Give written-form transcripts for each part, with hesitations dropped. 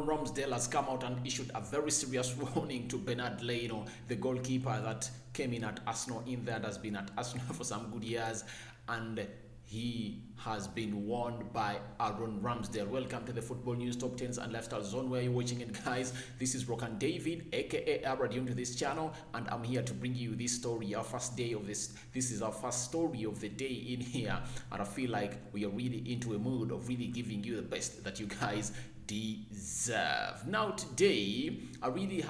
Aaron Ramsdale has come out and issued a very serious warning to Bernd Leno, the goalkeeper that came in at Arsenal in there, that has been at Arsenal for some good years, and he has been warned by Aaron Ramsdale. Welcome to the Football News Top 10s and Lifestyle Zone, where you're watching it, guys. This is Rokani David, aka Aradium, to this channel, and I'm here to bring you this story, our first day of this. This is our first story of the day in here, and I feel like we are really into a mood of really giving you the best that you guys deserve. Now today I really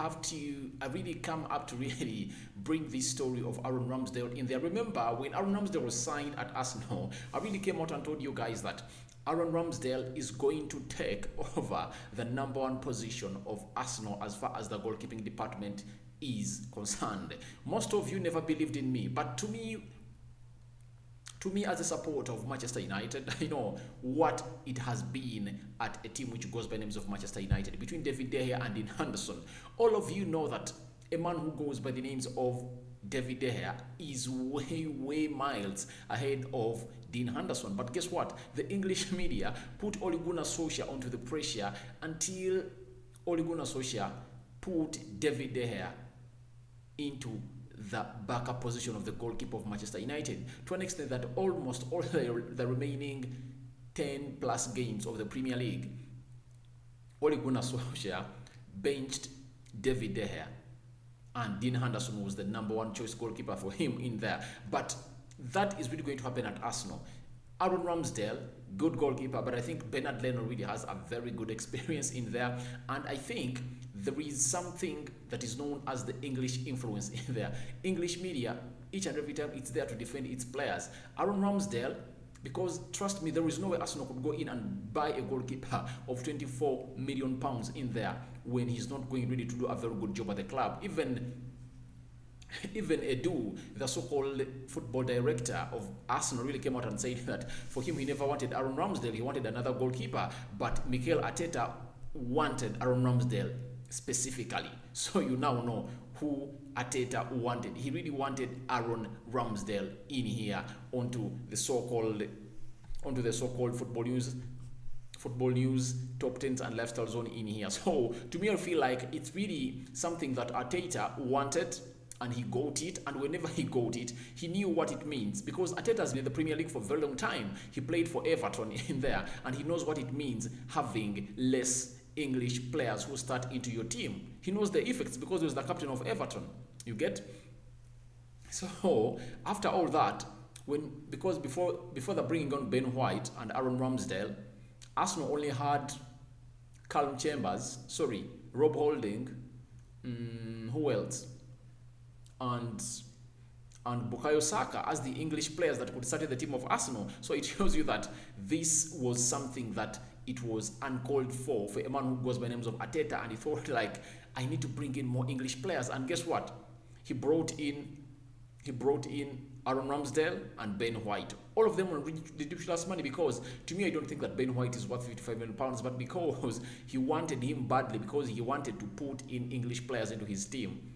come up to really bring this story of Aaron Ramsdale in there. Remember when Aaron Ramsdale was signed at Arsenal, I really came out and told you guys that Aaron Ramsdale is going to take over the #1 position of Arsenal as far as the goalkeeping department is concerned. Most of you never believed in me, but to me as a supporter of Manchester United, I know what it has been at a team which goes by names of Manchester United, between David De Gea and Dean Henderson. All of you know that a man who goes by the names of David De Gea is way miles ahead of Dean Henderson. But guess what? The English media put Ole Gunnar Solskjaer onto the pressure until Ole Gunnar Solskjaer put David De Gea into the backup position of the goalkeeper of Manchester United, to an extent that almost all the remaining 10 plus games of the Premier League, Ole Gunnar Solskjaer benched David De Gea, and Dean Henderson was the #1 choice goalkeeper for him in there. But that is really going to happen at Arsenal. Aaron Ramsdale, good goalkeeper, but I think Bernd Leno really has a very good experience in there, and I think there is something that is known as the English influence in there. English media, each and every time, it's there to defend its players. Aaron Ramsdale, because trust me, there is no way Arsenal could go in and buy a goalkeeper of £24 million in there when he's not going really to do a very good job at the club. Even Edu, the so-called football director of Arsenal, really came out and said that for him, he never wanted Aaron Ramsdale, he wanted another goalkeeper. But Mikel Arteta wanted Aaron Ramsdale specifically. So you now know who Arteta wanted. He really wanted Aaron Ramsdale in here onto the so-called football news top 10s and lifestyle zone in here. So to me, I feel like it's really something that Arteta wanted, and he got it, and whenever he got it, he knew what it means, because Arteta has been in the Premier League for a very long time. He played for Everton in there, and he knows what it means having less English players who start into your team. He knows the effects because he was the captain of Everton. You get? So after all that, because before the bringing on Ben White and Aaron Ramsdale, Arsenal only had Rob Holding, who else? And Bukayo Saka as the English players that could start in the team of Arsenal. So it shows you that this was something that it was uncalled for a man who goes by names of Arteta, and he thought, like, I need to bring in more English players. And guess what? He brought in Aaron Ramsdale and Ben White. All of them were ridiculous money, because to me, I don't think that Ben White is worth £55 million, but because he wanted him badly, because he wanted to put in English players into his team.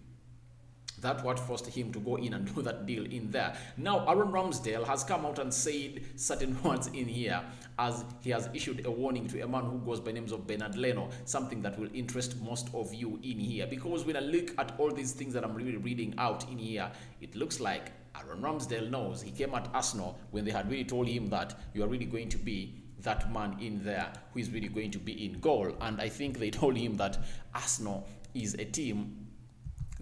That's what forced him to go in and do that deal in there. Now, Aaron Ramsdale has come out and said certain words in here, as he has issued a warning to a man who goes by names of Bernd Leno, something that will interest most of you in here. Because when I look at all these things that I'm really reading out in here, it looks like Aaron Ramsdale knows. He came at Arsenal when they had really told him that you are really going to be that man in there who is really going to be in goal. And I think they told him that Arsenal is a team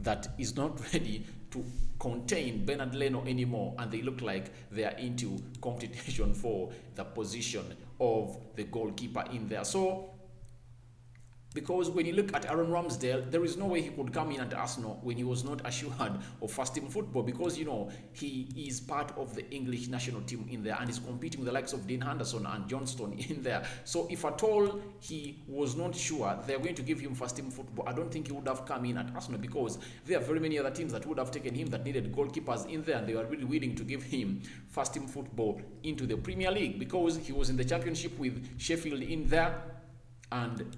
that is not ready to contain Bernd Leno anymore, and they look like they are into competition for the position of the goalkeeper in there. So because when you look at Aaron Ramsdale, there is no way he could come in at Arsenal when he was not assured of first team football, because, you know, he is part of the English national team in there and is competing with the likes of Dean Henderson and Johnston in there. So if at all he was not sure they're going to give him first team football, I don't think he would have come in at Arsenal, because there are very many other teams that would have taken him that needed goalkeepers in there, and they were really willing to give him first team football into the Premier League, because he was in the Championship with Sheffield in there, and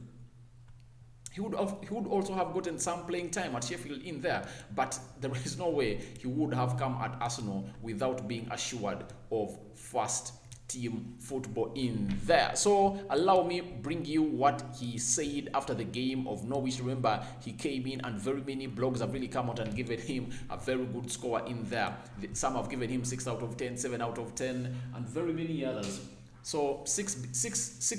he would also have gotten some playing time at Sheffield in there, but there is no way he would have come at Arsenal without being assured of first team football in there. So allow me bring you what he said after the game of Norwich. Remember, he came in and very many blogs have really come out and given him a very good score in there. Some have given him 6 out of 10, 7 out of 10, and very many others. So six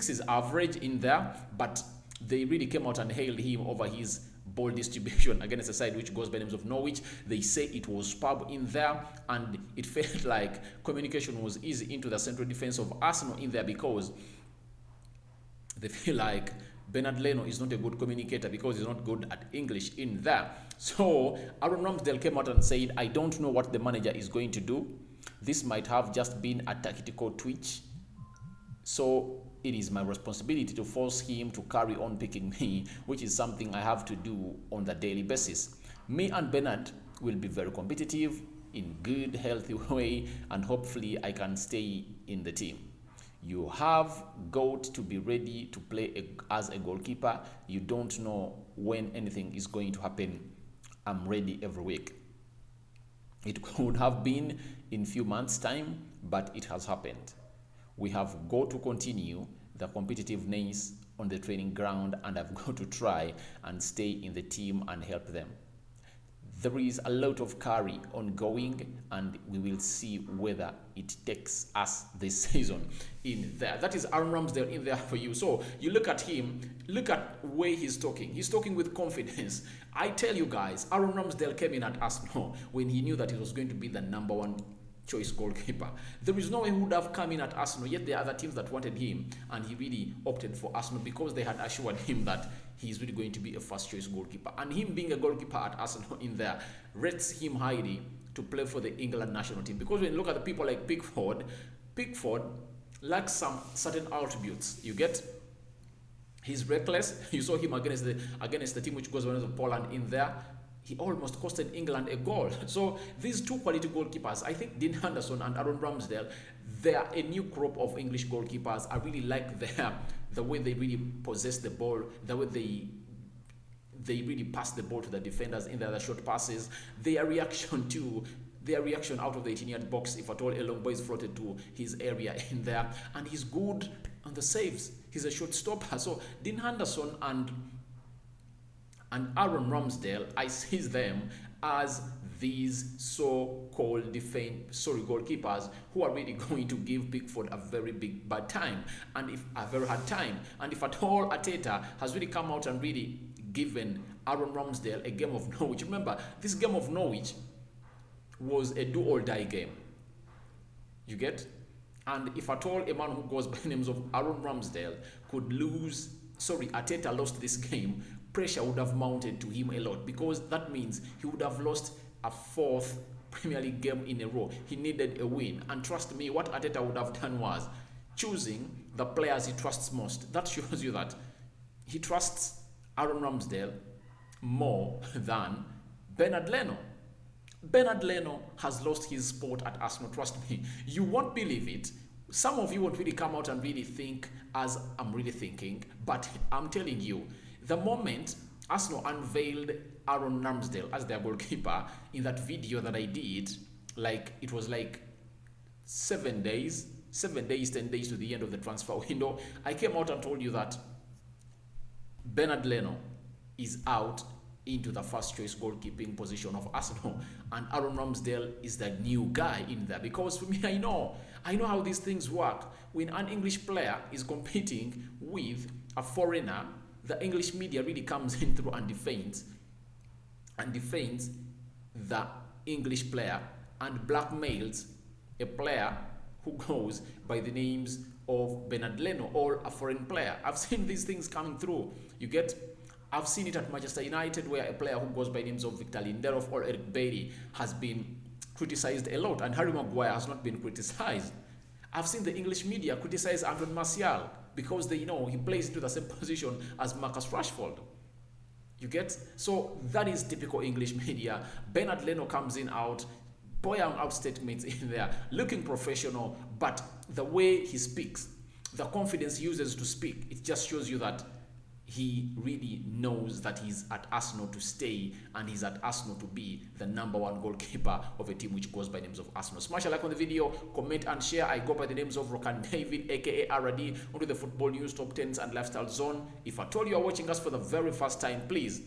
is average in there, but they really came out and hailed him over his ball distribution against a side which goes by the names of Norwich. They say it was superb in there, and it felt like communication was easy into the central defense of Arsenal in there, because they feel like Bernd Leno is not a good communicator because he's not good at English in there. So Aaron Ramsdale came out and said, I don't know what the manager is going to do. This might have just been a tactical twitch. So it is my responsibility to force him to carry on picking me, which is something I have to do on the daily basis. Me and Bernard will be very competitive in good, healthy way, and hopefully I can stay in the team. You have got to be ready to play as a goalkeeper. You don't know when anything is going to happen. I'm ready every week. It could have been in few months' time, but it has happened. We have got to continue the competitiveness on the training ground, and I've got to try and stay in the team and help them. There is a lot of carry ongoing, and we will see whether it takes us this season in there. That is Aaron Ramsdale in there for you. So you look at him, look at where he's talking. He's talking with confidence. I tell you guys, Aaron Ramsdale came in at Arsenal when he knew that he was going to be the number one choice goalkeeper. There is no way he would have come in at Arsenal, yet there are other teams that wanted him, and he really opted for Arsenal because they had assured him that he's really going to be a first choice goalkeeper. And him being a goalkeeper at Arsenal in there rates him highly to play for the England national team. Because when you look at the people like Pickford lacks some certain attributes. You get, he's reckless. You saw him against the team which goes by the name of Poland in there. He almost costed England a goal. So these two quality goalkeepers, I think Dean Henderson and Aaron Ramsdale, they are a new crop of English goalkeepers. I really like the way they really possess the ball, the way they really pass the ball to the defenders in their short passes, their reaction out of the 18-yard box if at all a long ball is floated to his area in there, and he's good on the saves. He's a short stopper. So Dean Henderson and Aaron Ramsdale, I see them as these so-called goalkeepers who are really going to give Pickford a very bad time, and if a very hard time. And if at all Arteta has really come out and really given Aaron Ramsdale a game of Norwich. Remember, this game of Norwich was a do-or-die game. You get? And if at all a man who goes by the names of Aaron Ramsdale could lose, Arteta lost this game, pressure would have mounted to him a lot, because that means he would have lost a fourth Premier League game in a row. He needed a win. And trust me, what Arteta would have done was choosing the players he trusts most. That shows you that he trusts Aaron Ramsdale more than Bernd Leno. Bernd Leno has lost his spot at Arsenal. Trust me, you won't believe it. Some of you won't really come out and really think as I'm really thinking, but I'm telling you, the moment Arsenal unveiled Aaron Ramsdale as their goalkeeper in that video that I did, it was 7 days, 10 days to the end of the transfer window, I came out and told you that Bernd Leno is out into the first choice goalkeeping position of Arsenal, and Aaron Ramsdale is the new guy in there. Because for me, I know how these things work. When an English player is competing with a foreigner, the English media really comes in through and defends the English player and blackmails a player who goes by the names of Bernd Leno or a foreign player. I've seen these things coming through. You get? I've seen it at Manchester United, where a player who goes by names of Victor Lindelof or Eric Bailly has been criticized a lot, and Harry Maguire has not been criticized. I've seen the English media criticize Anthony Martial because they know he plays into the same position as Marcus Rashford. You get? So that is typical English media. Bernd Leno comes in out, pouring out statements in there, looking professional, but the way he speaks, the confidence he uses to speak, it just shows you that he really knows that he's at Arsenal to stay, and he's at Arsenal to be the #1 goalkeeper of a team which goes by the names of Arsenal. Smash a like on the video, comment and share. I go by the names of Rokani, aka RD, onto the football news, top 10s and lifestyle zone. If at all you are watching us for the very first time, please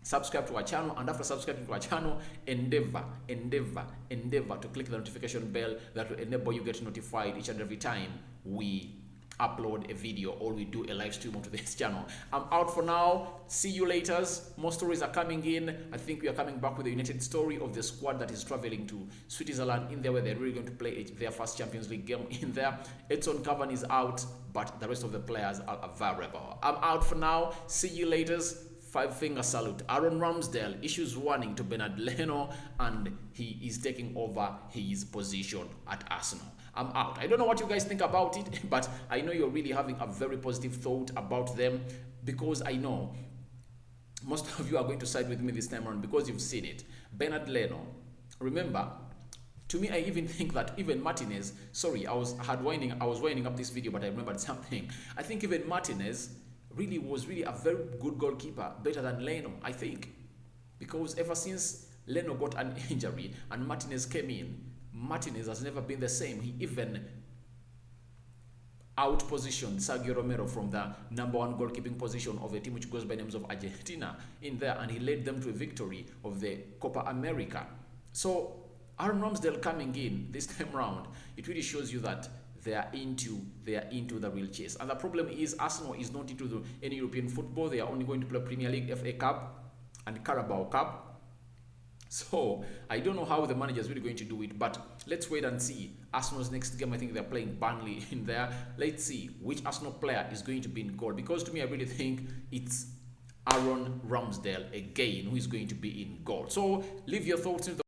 subscribe to our channel, and after subscribing to our channel, endeavor to click the notification bell that will enable you get notified each and every time we upload a video or we do a live stream onto this channel. I'm out for now. See you later. More stories are coming in. I think we are coming back with a United story of the squad that is traveling to Switzerland in there, where they're really going to play their first Champions League game in there. Edson Cavani is out, but the rest of the players are available. I'm out for now. See you later. 5-finger salute. Aaron Ramsdale issues warning to Bernd Leno, and he is taking over his position at Arsenal. I'm out. I don't know what you guys think about it, but I know you're really having a very positive thought about them, because I know most of you are going to side with me this time around because you've seen it. Bernd Leno, remember, to me, I even think that even Martinez, sorry, I was winding up this video, but I remembered something. I think even Martinez was a very good goalkeeper, better than Leno, I think. Because ever since Leno got an injury and Martinez came in, Martinez has never been the same. He even out-positioned Sergio Romero from the #1 goalkeeping position of a team which goes by names of Argentina in there, and he led them to a victory of the Copa America. So Aaron Ramsdale coming in this time round, it really shows you that they are into the real chase. And the problem is Arsenal is not into any European football. They are only going to play Premier League, FA Cup, and Carabao Cup. So I don't know how the manager is really going to do it, but let's wait and see. Arsenal's next game, I think they're playing Burnley in there. Let's see which Arsenal player is going to be in goal, because to me, I really think it's Aaron Ramsdale again who is going to be in goal. So leave your thoughts in the